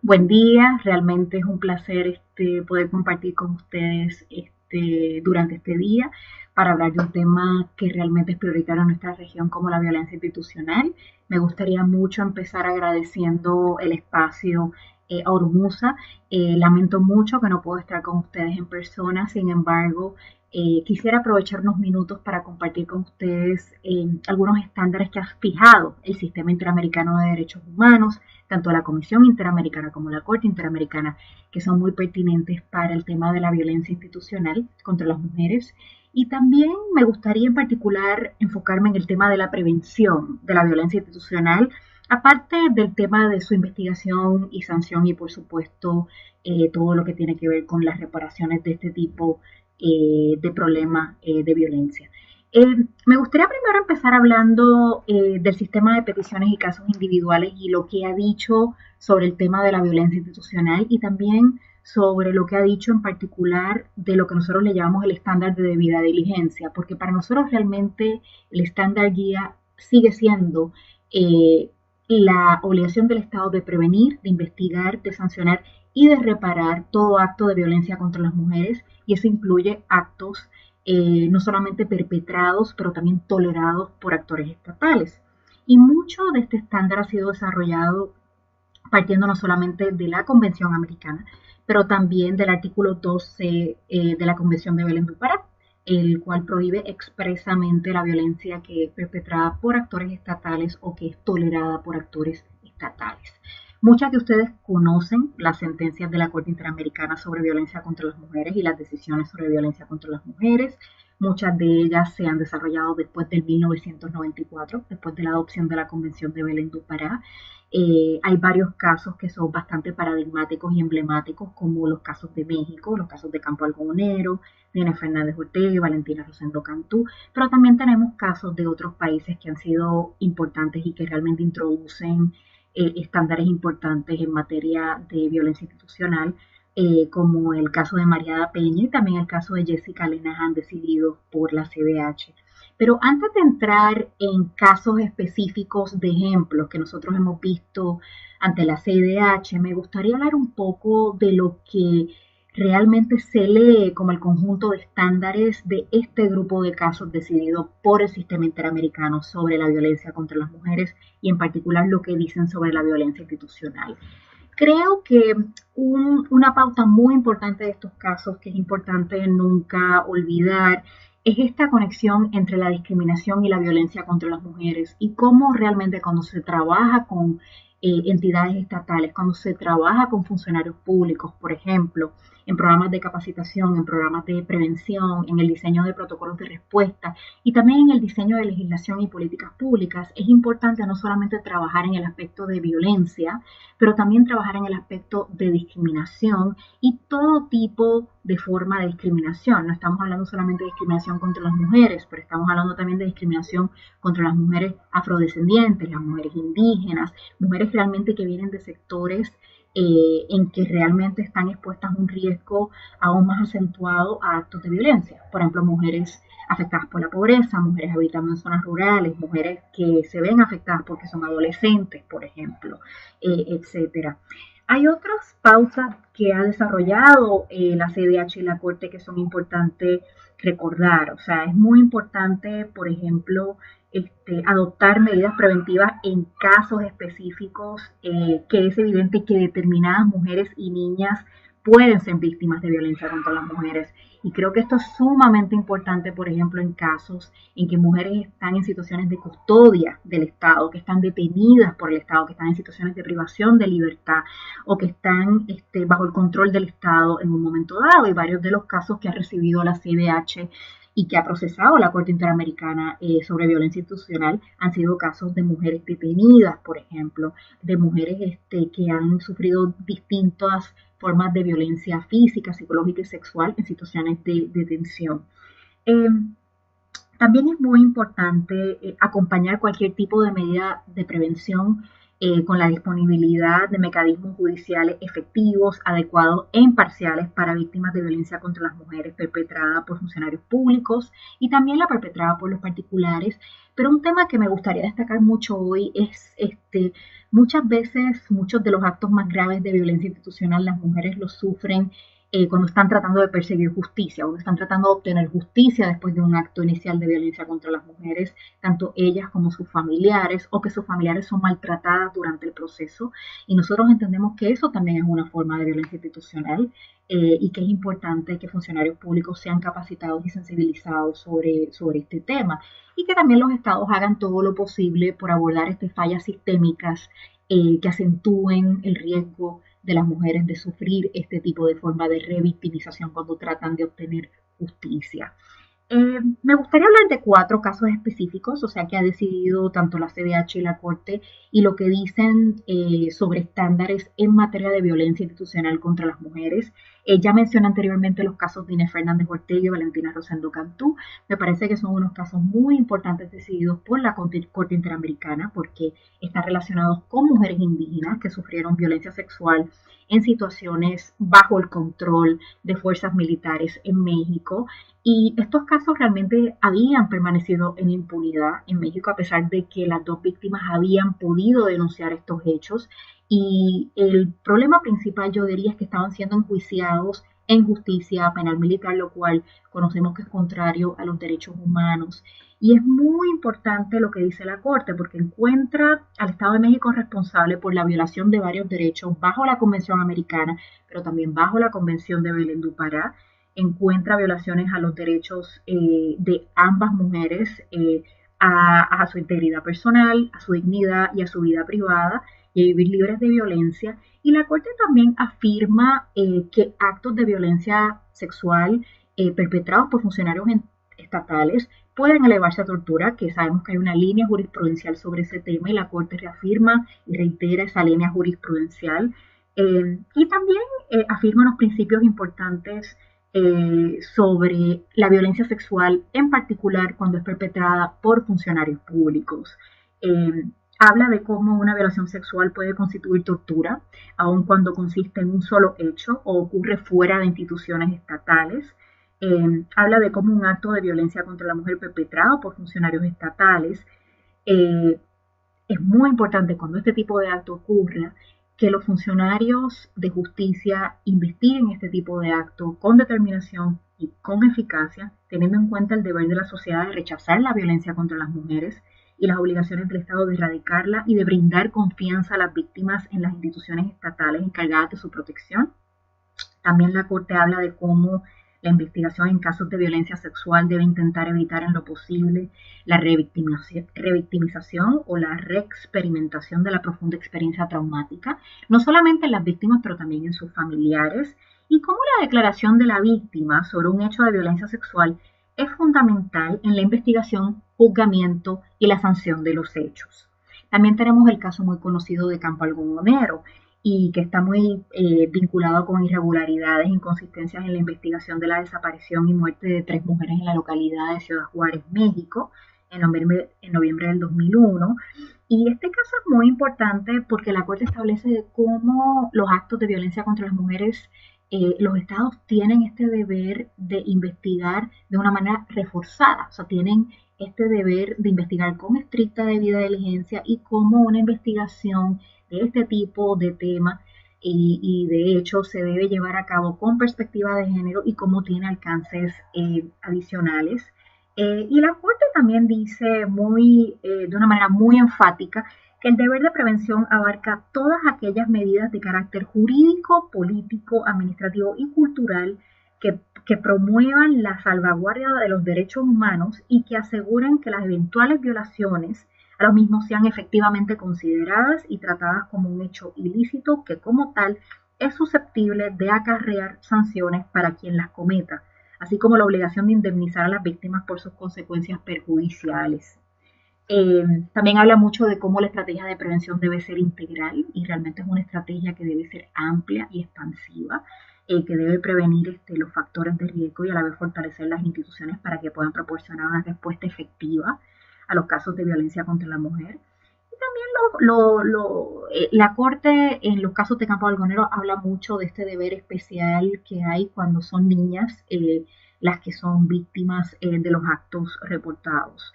Buen día, realmente es un placer poder compartir con ustedes durante este día para hablar de un tema que realmente es prioritario en nuestra región como la violencia institucional. Me gustaría mucho empezar agradeciendo el espacio a Orumusa. Lamento mucho que no puedo estar con ustedes en persona, sin embargo, quisiera aprovechar unos minutos para compartir con ustedes algunos estándares que ha fijado el Sistema Interamericano de Derechos Humanos, tanto la Comisión Interamericana como la Corte Interamericana, que son muy pertinentes para el tema de la violencia institucional contra las mujeres. Y también me gustaría en particular enfocarme en el tema de la prevención de la violencia institucional, aparte del tema de su investigación y sanción y por supuesto todo lo que tiene que ver con las reparaciones de este tipo de problemas de violencia. Me gustaría primero empezar hablando del sistema de peticiones y casos individuales y lo que ha dicho sobre el tema de la violencia institucional y también sobre lo que ha dicho en particular de lo que nosotros le llamamos el estándar de debida diligencia, porque para nosotros realmente el estándar guía sigue siendo la obligación del Estado de prevenir, de investigar, de sancionar y de reparar todo acto de violencia contra las mujeres, y eso incluye actos no solamente perpetrados, pero también tolerados por actores estatales. Y mucho de este estándar ha sido desarrollado partiendo no solamente de la Convención Americana, pero también del artículo 12 de la Convención de Belén do Pará, el cual prohíbe expresamente la violencia que es perpetrada por actores estatales o que es tolerada por actores estatales. Muchas de ustedes conocen las sentencias de la Corte Interamericana sobre violencia contra las mujeres y las decisiones sobre violencia contra las mujeres. Muchas de ellas se han desarrollado después del 1994, después de la adopción de la Convención de Belén do Pará. Hay varios casos que son bastante paradigmáticos y emblemáticos, como los casos de México, los casos de Campo Algodonero, Diana Fernández Ortega y Valentina Rosendo Cantú, pero también tenemos casos de otros países que han sido importantes y que realmente introducen estándares importantes en materia de violencia institucional, como el caso de Mariada Peña y también el caso de Jessica Lenahan, decidido por la CDH. Pero antes de entrar en casos específicos de ejemplos que nosotros hemos visto ante la CIDH, me gustaría hablar un poco de lo que realmente se lee como el conjunto de estándares de este grupo de casos decidido por el sistema interamericano sobre la violencia contra las mujeres y en particular lo que dicen sobre la violencia institucional. Creo que una pauta muy importante de estos casos, que es importante nunca olvidar, es esta conexión entre la discriminación y la violencia contra las mujeres y cómo realmente cuando se trabaja con entidades estatales, cuando se trabaja con funcionarios públicos, por ejemplo, en programas de capacitación, en programas de prevención, en el diseño de protocolos de respuesta y también en el diseño de legislación y políticas públicas, es importante no solamente trabajar en el aspecto de violencia, pero también trabajar en el aspecto de discriminación y todo tipo de forma de discriminación. No estamos hablando solamente de discriminación contra las mujeres, pero estamos hablando también de discriminación contra las mujeres afrodescendientes, las mujeres indígenas, mujeres realmente que vienen de sectores en que realmente están expuestas a un riesgo aún más acentuado a actos de violencia. Por ejemplo, mujeres afectadas por la pobreza, mujeres habitando en zonas rurales, mujeres que se ven afectadas porque son adolescentes, por ejemplo, etcétera. Hay otras pautas que ha desarrollado la CDH y la Corte que son importantes recordar. O sea, es muy importante, por ejemplo, adoptar medidas preventivas en casos específicos que es evidente que determinadas mujeres y niñas pueden ser víctimas de violencia contra las mujeres. Y creo que esto es sumamente importante, por ejemplo, en casos en que mujeres están en situaciones de custodia del Estado, que están detenidas por el Estado, que están en situaciones de privación de libertad o que están bajo el control del Estado en un momento dado. Y varios de los casos que ha recibido la CDH y que ha procesado la Corte Interamericana sobre violencia institucional han sido casos de mujeres detenidas, por ejemplo, de mujeres que han sufrido distintas formas de violencia física, psicológica y sexual en situaciones de detención. Eh, También es muy importante acompañar cualquier tipo de medida de prevención con la disponibilidad de mecanismos judiciales efectivos, adecuados e imparciales para víctimas de violencia contra las mujeres perpetrada por funcionarios públicos y también la perpetrada por los particulares. Pero un tema que me gustaría destacar mucho hoy es muchas veces muchos de los actos más graves de violencia institucional las mujeres los sufren cuando están tratando de perseguir justicia, cuando están tratando de obtener justicia después de un acto inicial de violencia contra las mujeres, tanto ellas como sus familiares, o que sus familiares son maltratadas durante el proceso. Y nosotros entendemos que eso también es una forma de violencia institucional y que es importante que funcionarios públicos sean capacitados y sensibilizados sobre este tema y que también los estados hagan todo lo posible por abordar estas fallas sistémicas que acentúen el riesgo de las mujeres de sufrir este tipo de forma de revictimización cuando tratan de obtener justicia. Me gustaría hablar de 4 casos específicos, o sea, que ha decidido tanto la CDH y la Corte y lo que dicen sobre estándares en materia de violencia institucional contra las mujeres. Ya mencioné anteriormente los casos de Inés Fernández Ortega y Valentina Rosendo Cantú. Me parece que son unos casos muy importantes decididos por la Corte Interamericana porque están relacionados con mujeres indígenas que sufrieron violencia sexual en situaciones bajo el control de fuerzas militares en México. Y estos casos realmente habían permanecido en impunidad en México a pesar de que las 2 víctimas habían podido denunciar estos hechos. Y el problema principal yo diría es que estaban siendo enjuiciados en justicia penal militar, lo cual conocemos que es contrario a los derechos humanos. Y es muy importante lo que dice la Corte, porque encuentra al Estado de México responsable por la violación de varios derechos bajo la Convención Americana, pero también bajo la Convención de Belén do Pará. Encuentra violaciones a los derechos de ambas mujeres, a su integridad personal, a su dignidad y a su vida privada y a vivir libres de violencia. Y la Corte también afirma que actos de violencia sexual perpetrados por funcionarios estatales pueden elevarse a tortura, que sabemos que hay una línea jurisprudencial sobre ese tema y la Corte reafirma y reitera esa línea jurisprudencial y también afirma unos principios importantes sobre la violencia sexual, en particular cuando es perpetrada por funcionarios públicos. Habla de cómo una violación sexual puede constituir tortura, aun cuando consiste en un solo hecho o ocurre fuera de instituciones estatales. Habla de cómo un acto de violencia contra la mujer perpetrado por funcionarios estatales es muy importante cuando este tipo de acto ocurra que los funcionarios de justicia investiguen este tipo de acto con determinación y con eficacia, teniendo en cuenta el deber de la sociedad de rechazar la violencia contra las mujeres y las obligaciones del Estado de erradicarla y de brindar confianza a las víctimas en las instituciones estatales encargadas de su protección. También la Corte habla de cómo la investigación en casos de violencia sexual debe intentar evitar en lo posible la revictimización o la reexperimentación de la profunda experiencia traumática, no solamente en las víctimas, pero también en sus familiares, y cómo la declaración de la víctima sobre un hecho de violencia sexual es fundamental en la investigación, juzgamiento y la sanción de los hechos. También tenemos el caso muy conocido de Campo Algodonero, y que está muy vinculado con irregularidades, inconsistencias en la investigación de la desaparición y muerte de 3 mujeres en la localidad de Ciudad Juárez, México, en noviembre del 2001. Y este caso es muy importante porque la Corte establece cómo los actos de violencia contra las mujeres, los estados tienen este deber de investigar de una manera reforzada, o sea, tienen este deber de investigar con estricta debida diligencia y cómo una investigación de este tipo de tema y de hecho se debe llevar a cabo con perspectiva de género y cómo tiene alcances adicionales. Y la Corte también dice de una manera muy enfática que el deber de prevención abarca todas aquellas medidas de carácter jurídico, político, administrativo y cultural que promuevan la salvaguardia de los derechos humanos y que aseguren que las eventuales violaciones a los mismos sean efectivamente consideradas y tratadas como un hecho ilícito que como tal es susceptible de acarrear sanciones para quien las cometa, así como la obligación de indemnizar a las víctimas por sus consecuencias perjudiciales. También habla mucho de cómo la estrategia de prevención debe ser integral y realmente es una estrategia que debe ser amplia y expansiva, que debe prevenir los factores de riesgo y a la vez fortalecer las instituciones para que puedan proporcionar una respuesta efectiva a los casos de violencia contra la mujer. Y La Corte en los casos de Campo Algonero habla mucho de este deber especial que hay cuando son niñas las que son víctimas de los actos reportados.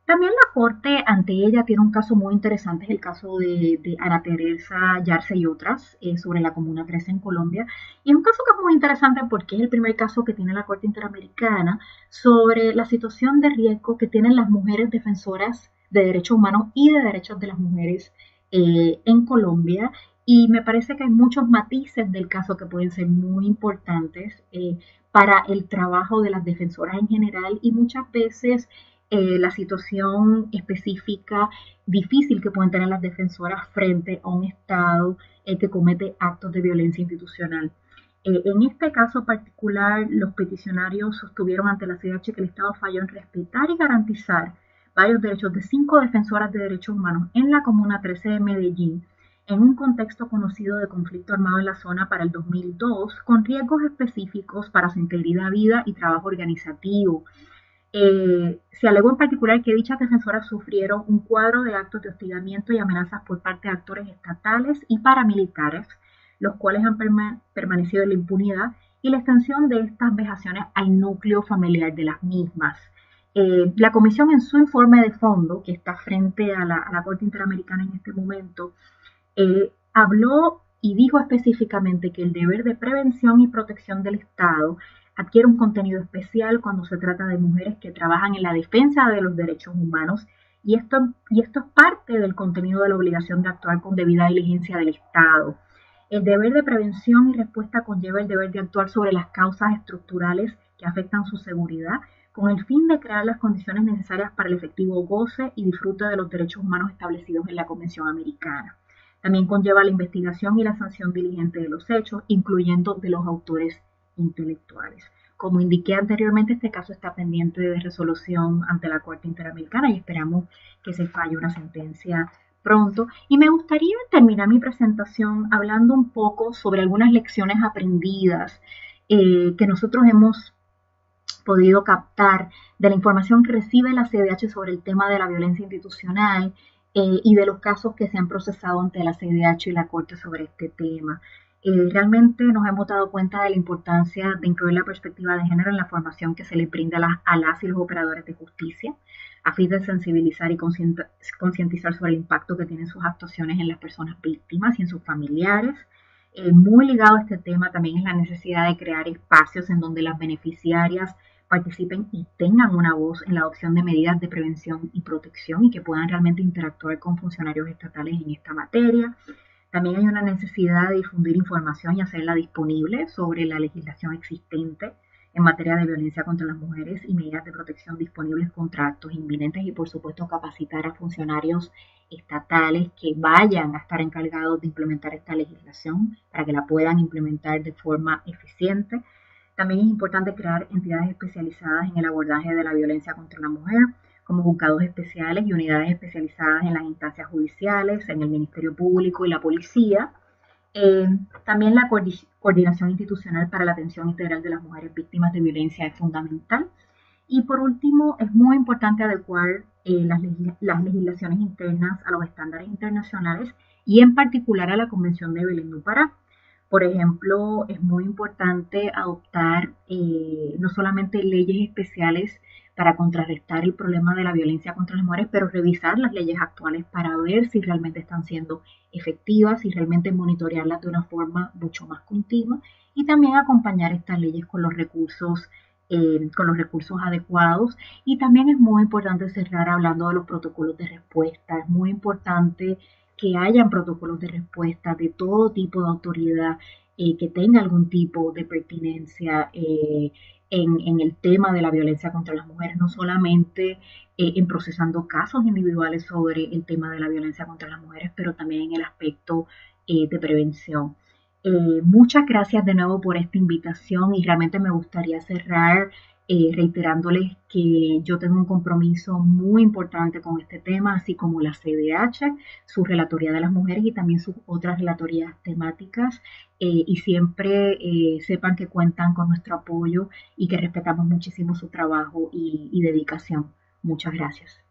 También la Corte ante ella tiene un caso muy interesante, es el caso de Ana Teresa Yarse y otras sobre la Comuna 13 en Colombia. Y es un caso que es muy interesante porque es el primer caso que tiene la Corte Interamericana sobre la situación de riesgo que tienen las mujeres defensoras de derechos humanos y de derechos de las mujeres en Colombia. Y me parece que hay muchos matices del caso que pueden ser muy importantes para el trabajo de las defensoras en general y muchas veces la situación específica difícil que pueden tener las defensoras frente a un Estado que comete actos de violencia institucional. En este caso particular, los peticionarios sostuvieron ante la CIDH que el Estado falló en respetar y garantizar varios derechos de 5 defensoras de derechos humanos en la Comuna 13 de Medellín, en un contexto conocido de conflicto armado en la zona para el 2002, con riesgos específicos para su integridad, vida y trabajo organizativo. Se alegó en particular que dichas defensoras sufrieron un cuadro de actos de hostigamiento y amenazas por parte de actores estatales y paramilitares, los cuales han permanecido en la impunidad, y la extensión de estas vejaciones al núcleo familiar de las mismas. La Comisión en su informe de fondo, que está frente a la Corte Interamericana en este momento, habló y dijo específicamente que el deber de prevención y protección del Estado adquiere un contenido especial cuando se trata de mujeres que trabajan en la defensa de los derechos humanos y esto es parte del contenido de la obligación de actuar con debida diligencia del Estado. El deber de prevención y respuesta conlleva el deber de actuar sobre las causas estructurales que afectan su seguridad, con el fin de crear las condiciones necesarias para el efectivo goce y disfrute de los derechos humanos establecidos en la Convención Americana. También conlleva la investigación y la sanción diligente de los hechos, incluyendo de los autores intelectuales. Como indiqué anteriormente, este caso está pendiente de resolución ante la Corte Interamericana y esperamos que se falle una sentencia pronto. Y me gustaría terminar mi presentación hablando un poco sobre algunas lecciones aprendidas que nosotros hemos podido captar de la información que recibe la CDH sobre el tema de la violencia institucional y de los casos que se han procesado ante la CDH y la Corte sobre este tema. Realmente nos hemos dado cuenta de la importancia de incluir la perspectiva de género en la formación que se le brinda a las y los operadores de justicia, a fin de sensibilizar y concientizar sobre el impacto que tienen sus actuaciones en las personas víctimas y en sus familiares. Muy ligado a este tema también es la necesidad de crear espacios en donde las beneficiarias participen y tengan una voz en la adopción de medidas de prevención y protección y que puedan realmente interactuar con funcionarios estatales en esta materia. También hay una necesidad de difundir información y hacerla disponible sobre la legislación existente en materia de violencia contra las mujeres y medidas de protección disponibles contra actos inminentes y por supuesto capacitar a funcionarios estatales que vayan a estar encargados de implementar esta legislación para que la puedan implementar de forma eficiente. También es importante crear entidades especializadas en el abordaje de la violencia contra la mujer, como juzgados especiales y unidades especializadas en las instancias judiciales, en el Ministerio Público y la policía. También la coordinación institucional para la atención integral de las mujeres víctimas de violencia es fundamental. Y por último, es muy importante adecuar las legislaciones internas a los estándares internacionales y en particular a la Convención de Belén do Pará. Por ejemplo, es muy importante adoptar no solamente leyes especiales para contrarrestar el problema de la violencia contra las mujeres, pero revisar las leyes actuales para ver si realmente están siendo efectivas y realmente monitorearlas de una forma mucho más continua y también acompañar estas leyes con los recursos adecuados. Y también es muy importante cerrar hablando de los protocolos de respuesta. Es muy importante que hayan protocolos de respuesta de todo tipo de autoridad que tenga algún tipo de pertinencia en el tema de la violencia contra las mujeres, no solamente en procesando casos individuales sobre el tema de la violencia contra las mujeres, pero también en el aspecto de prevención. Muchas gracias de nuevo por esta invitación y realmente me gustaría cerrar reiterándoles que yo tengo un compromiso muy importante con este tema, así como la CDH, su Relatoría de las Mujeres y también sus otras relatorías temáticas. Y siempre sepan que cuentan con nuestro apoyo y que respetamos muchísimo su trabajo y dedicación. Muchas gracias.